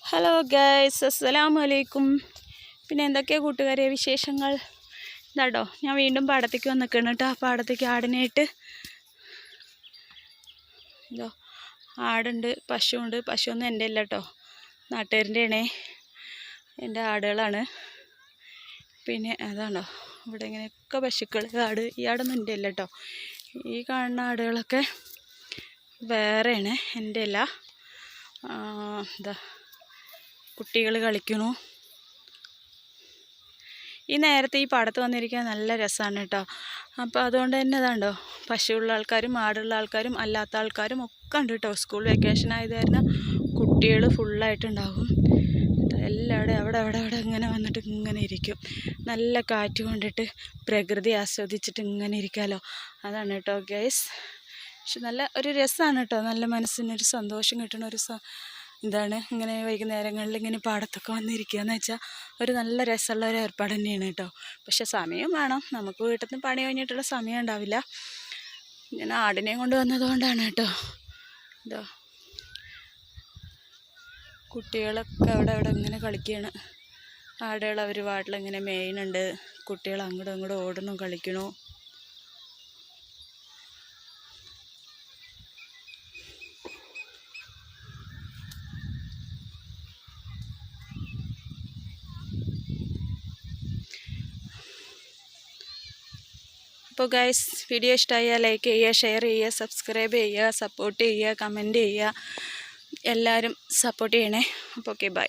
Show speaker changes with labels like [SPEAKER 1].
[SPEAKER 1] Hello guys, അസ്സലാമു അലൈക്കും. പിന്നെ എന്തൊക്കെയാണ് കൂട്ടുകാരെ വിശേഷങ്ങൾ? ഇതാട്ടോ ഞാൻ വീണ്ടും പാടത്തേക്ക് വന്നിക്കണം കേട്ടോ. പാടത്തേക്ക് ആടിനായിട്ട് ഇതോ ആടുണ്ട്, പശുവുണ്ട്. പശുവൊന്നും എൻ്റെ അല്ല കേട്ടോ, നാട്ടുകാരൻ്റെ ആണേ, എൻ്റെ ആടുകളാണ്. പിന്നെ അതാണോ ഇവിടെ ഇങ്ങനെയൊക്കെ പശുക്കൾ, ആട്. ഈ ആടൊന്നും എൻ്റെ അല്ല കേട്ടോ. ഈ കാണുന്ന ആടുകളൊക്കെ വേറെയാണ്, എൻ്റെ അല്ല. ഇതാ കുട്ടികൾ കളിക്കണു. ഈ നേരത്തെ ഈ പാടത്ത് വന്നിരിക്കാൻ നല്ല രസമാണ് കേട്ടോ. അപ്പോൾ അതുകൊണ്ട് തന്നെ അതാണ്ടോ പശുവുള്ള ആൾക്കാരും ആടുള്ള ആൾക്കാരും അല്ലാത്ത ആൾക്കാരും ഒക്കെ ഉണ്ട് കേട്ടോ. സ്കൂൾ വെക്കേഷൻ ആയത് കാരണം കുട്ടികൾ ഫുള്ളായിട്ടുണ്ടാകും. എല്ലാവരും അവിടെ അവിടെ അവിടെ ഇങ്ങനെ വന്നിട്ട് ഇങ്ങനെ ഇരിക്കും. നല്ല കാറ്റ് കൊണ്ടിട്ട് പ്രകൃതി ആസ്വദിച്ചിട്ട് ഇങ്ങനെ ഇരിക്കാമല്ലോ. അതാണ് കേട്ടോ ഗൈസ്. പക്ഷെ നല്ല ഒരു രസമാണ് കേട്ടോ. നല്ല മനസ്സിനൊരു സന്തോഷം കിട്ടുന്ന ഒരു എന്താണ് ഇങ്ങനെ വൈകുന്നേരങ്ങളിൽ ഇങ്ങനെ പാടത്തൊക്കെ വന്നിരിക്കുക എന്ന് വെച്ചാൽ ഒരു നല്ല രസമുള്ള ഒരു ഏർപ്പാട് തന്നെയാണ് കേട്ടോ. പക്ഷെ സമയം വേണം, നമുക്ക് വീട്ടിൽ നിന്ന് പണി കഴിഞ്ഞിട്ടുള്ള സമയം ഉണ്ടാവില്ല. ഞാൻ ആടിനെയും കൊണ്ട് വന്നതുകൊണ്ടാണ് കേട്ടോ. ഇതോ കുട്ടികളൊക്കെ അവിടെ അവിടെ ഇങ്ങനെ കളിക്കുകയാണ്. ആടുകൾ അവർ വാട്ടിലിങ്ങനെ മേയുന്നുണ്ട്. കുട്ടികൾ അങ്ങോട്ടും ഇങ്ങോട്ടും ഓടുന്നു, കളിക്കണു. അപ്പോൾ ഗൈസ്, വീഡിയോ ഇഷ്ടമായാൽ ലൈക്ക് ചെയ്യുക, ഷെയർ ചെയ്യുക, സബ്സ്ക്രൈബ് ചെയ്യുക, സപ്പോർട്ട് ചെയ്യുക, കമൻറ്റ് ചെയ്യുക. എല്ലാവരും സപ്പോർട്ട് ചെയ്യണേ. അപ്പോൾ ഓക്കെ, ബൈ.